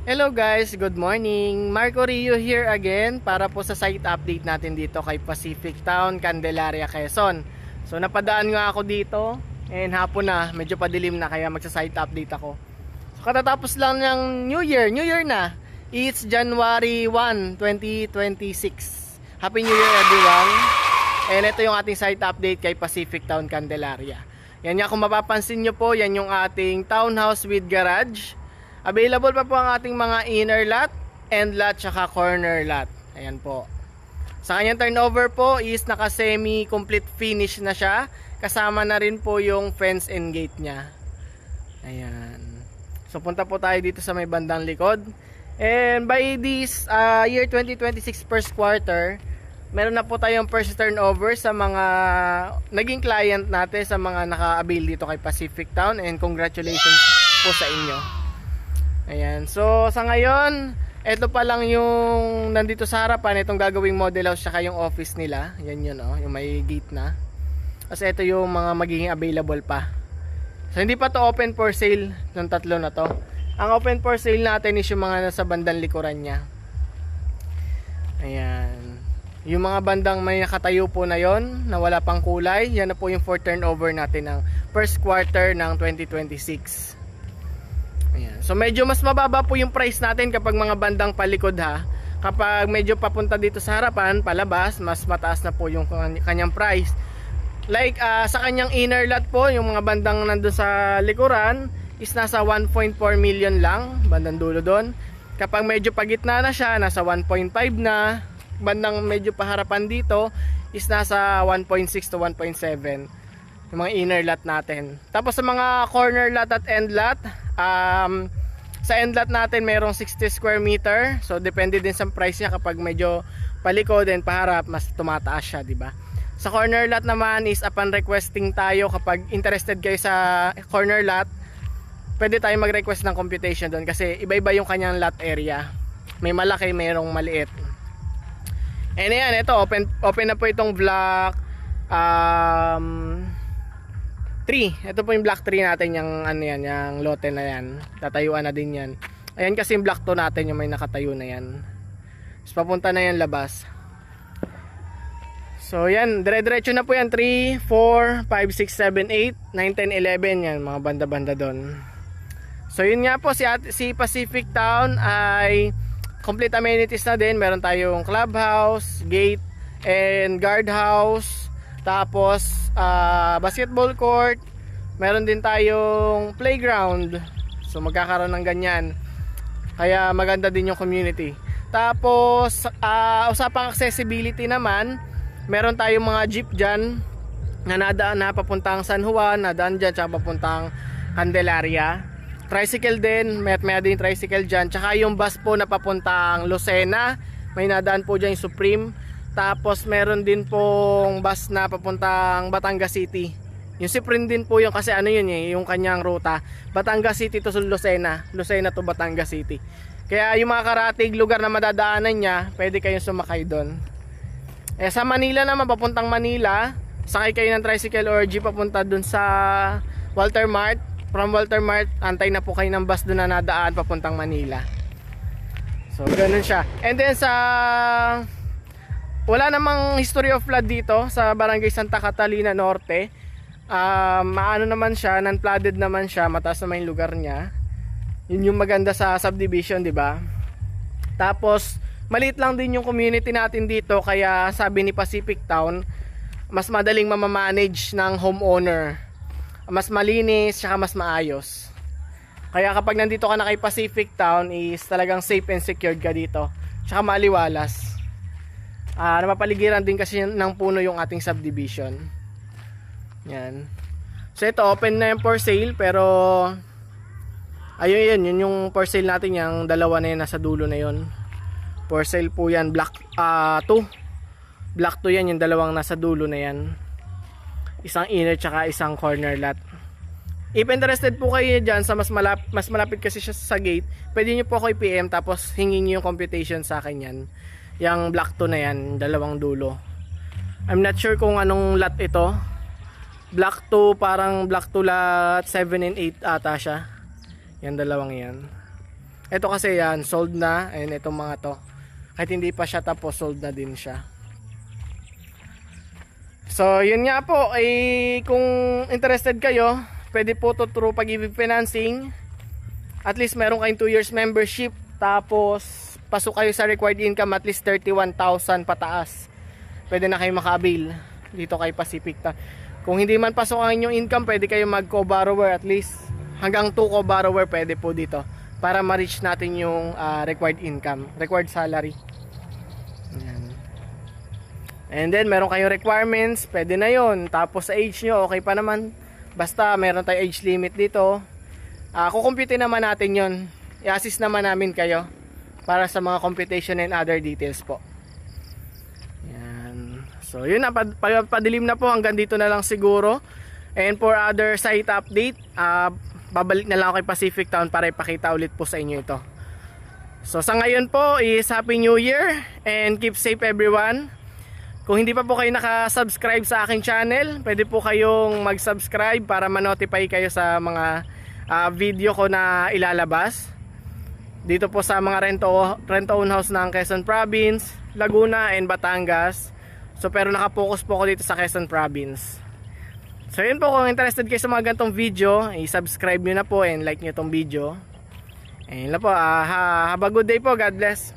Hello guys, good morning. Marco Rio here again para po sa site update natin dito kay Pacific Town, Candelaria, Quezon. So napadaan nga ako dito and hapon na, medyo padilim na kaya magsa-site update ako. So katatapos lang ng New Year na. It's January 1, 2026. Happy New Year everyone. And ito yung ating site update kay Pacific Town, Candelaria. Yan nga, kung mapapansin nyo po, yan yung ating townhouse with garage. Available pa po ang ating mga inner lot, end lot, tsaka corner lot. Ayan po. Sa kanyang turnover po is naka semi complete finish na siya. Kasama na rin po yung fence and gate niya. Ayan. So punta po tayo dito sa may bandang likod. And by this year 2026 first quarter, meron na po tayong first turnover sa mga naging client natin, sa mga naka-avail dito kay Pacific Town. And congratulations po sa inyo. Ayan, so sa ngayon, ito pa lang yung nandito sa harapan, itong gagawing model house saka yung office nila. Yan yun, oh, yung may gate na. Kasi ito yung mga magiging available pa. So hindi pa to open for sale, yung tatlo na to. Ang open for sale natin is yung mga nasa bandang likuran niya. Ayan. Yung mga bandang may nakatayo po na yon, na wala pang kulay, yan na po yung for turnover natin ng first quarter ng 2026. Ayan. So medyo mas mababa po yung price natin kapag mga bandang palikod ha. Kapag medyo papunta dito sa harapan, palabas, mas mataas na po yung kanyang price. Like sa kanyang inner lot po, yung mga bandang nandun sa likuran is nasa 1.4 million lang, bandang dulo doon. Kapag medyo pagitna na siya, nasa 1.5 na. Bandang medyo paharapan dito is nasa 1.6 to 1.7 yung mga inner lot natin. Tapos sa mga corner lot at end lot, sa end lot natin merong 60 square meter. So depende din sa price niya. Kapag medyo palikod and paharap, mas tumataas siya, di ba? Sa corner lot naman is upon requesting tayo, kapag interested kayo sa corner lot, pwede tayo mag-request ng computation doon kasi iba-iba yung kanyang lot area. May malaki, mayroong maliit. And ayan, ito open na po itong block 3. Ito po yung block 3 natin, yung ano yan, yung lote na yan. Tatayuan na din yan. Ayan kasi yung block 2 natin, yung may nakatayo na yan. Tapos papunta na yan labas. So yan, dire-diretso na po yan. 3, 4, 5, 6, 7, 8, 9, 10, 11 yan, mga banda-banda doon. So yun nga po, si Pacific Town ay complete amenities na din. Meron tayong clubhouse, gate, and guardhouse. Tapos basketball court. Meron din tayong playground. So magkakaroon ng ganyan. Kaya maganda din yung community. Tapos usapang accessibility naman, meron tayong mga jeep dyan na nadaan na papuntang San Juan, nadaan dyan tsaka papuntang Candelaria. Tricycle din, may din tricycle dyan. Tsaka yung bus po na papuntang Lucena, may nadaan po dyan yung Supreme. Tapos meron din pong bus na papuntang Batangas City. Yung Supreme din po yung, kasi ano yun eh, yung kanyang ruta, Batangas City to Lucena, Lucena to Batangas City. Kaya yung mga karatig lugar na madadaanan niya, pwede kayong sumakay doon. Sa Manila naman, papuntang Manila, sakay kayo ng tricycle or jeep papunta doon sa Walter Mart. From Walter Mart, antay na po kayo ng bus doon na nadaan papuntang Manila. So ganun siya. And then wala namang history of flood dito sa Barangay Santa Catalina Norte. Maano naman siya, non-flooded naman siya, mataas naman yung lugar niya. Yun yung maganda sa subdivision, di ba? Tapos maliit lang din yung community natin dito, kaya sabi ni Pacific Town, mas madaling mamamanage ng homeowner. Mas malinis, saka mas maayos. Kaya kapag nandito ka na kay Pacific Town is talagang safe and secured ka dito. Saka maliwalas. Napapaligiran din kasi ng puno yung ating subdivision. Yan. So ito, open na yung for sale, pero ayun yun yung for sale natin, yung dalawa na yun, nasa dulo na yun. For sale po yan, block 2. Block 2 yan, yung dalawang nasa dulo na yan. Isang inner tsaka isang corner lot. If interested po kayo dyan sa mas malapit kasi siya sa gate, pwede nyo po ako i-PM tapos hingin nyo yung computation sa akin yan. Yung block 2 na yan, dalawang dulo. I'm not sure kung anong lot ito. Block 2, parang block 2 lot 7 and 8 ata siya. Yan, dalawang yan. Ito kasi yan, sold na. And itong mga to, kahit hindi pa siya tapos, sold na din siya. So yun nga po, kung interested kayo, pwede po to through Pag-ibig Financing. At least meron kayong 2 years membership, tapos pasok kayo sa required income at least 31,000 pataas. Pwede na kayo makabil dito kay Pacific Town. Kung hindi man pasok ang inyong income, pwede kayo mag co-borrower, at least hanggang 2 co-borrower pwede po dito, para ma-reach natin yung required income, required salary. Ayan. And then meron kayong requirements, pwede na yon. Tapos sa age nyo, okay pa naman, basta meron tayong age limit dito. Kukumpute naman natin yon, i-assist naman namin kayo para sa mga computation and other details po. Yan. So yun na, padilim na po, hanggang dito na lang siguro. And for other site update, babalik na lang ako kay Pacific Town para ipakita ulit po sa inyo ito. So sa ngayon po is Happy New Year and keep safe everyone. Kung hindi pa po kayo naka-subscribe sa aking channel, pwede po kayong mag-subscribe para ma-notify kayo sa mga video ko na ilalabas dito po sa mga rent-own house ng Quezon Province, Laguna and Batangas. So pero nakapokus po ako dito sa Quezon Province. So yun po, kung interested kayo sa mga ganitong video, i-subscribe nyo na po and like nyo itong video. And yun na po, have a good day po, God bless.